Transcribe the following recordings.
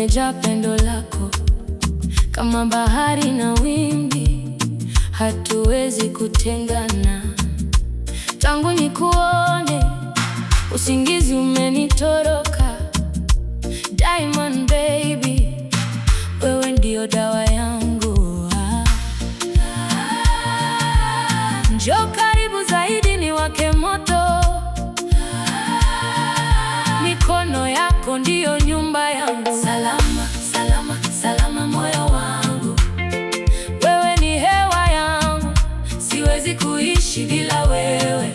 nimejaa pendo lako kama bahari na wimbi, hatuwezi kutengana. Tangu nikuone usingizi umenitoroka. Diamond baby, wewe ndio dawa yangu. Njoo karibu zaidi niwake moto, mikono yako ndiyo nyumba yangu. Salama, salama, salama moyo wangu, wewe ni hewa yangu, siwezi kuishi bila wewe.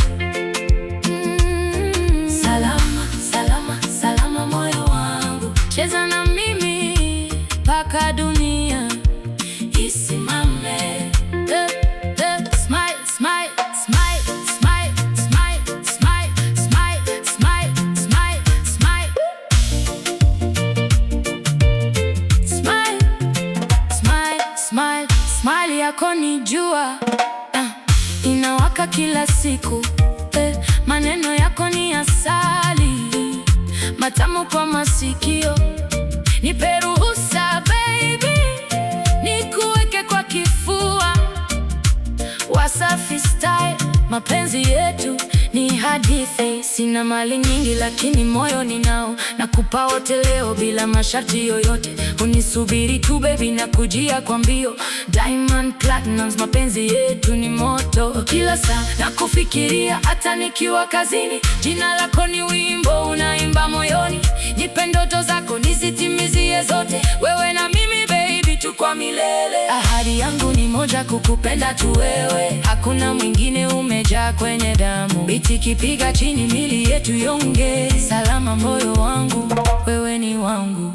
Salama, salama, salama moyo wangu, cheza na mimi mpaka dunia isimame. Smile, smile, smile, smile, smile, smile, smile, smile, smile, smile. Smile, smile, smile, smile yako ni jua, inawaka kila siku. Maneno yako ni asali, matamu kwa masikio. Nipe ruhusa baby, nikuweke kwa kifua. Wasafi style, mapenzi yetu ni hadithi. Sina mali nyingi lakini moyo ninao, nakupa wote leo bila masharti yoyote. Unisubiri tu baby, nakujia kwa mbio. Diamond Platnumz, mapenzi yetu ni moto. Kila saa nakufikiria hata nikiwa kazini. Jina lako ni wimbo unaimba moyoni. Nipe ndoto zako nizitimizie zote. Wewe na mimi baby tu kwa milele. Ahadi yangu ni moja, kukupenda tu wewe, hakuna mwingine, umejaa kwenye damu. Biti kipiga chini mili yetu yonge. Salama moyo wangu, wewe ni wangu.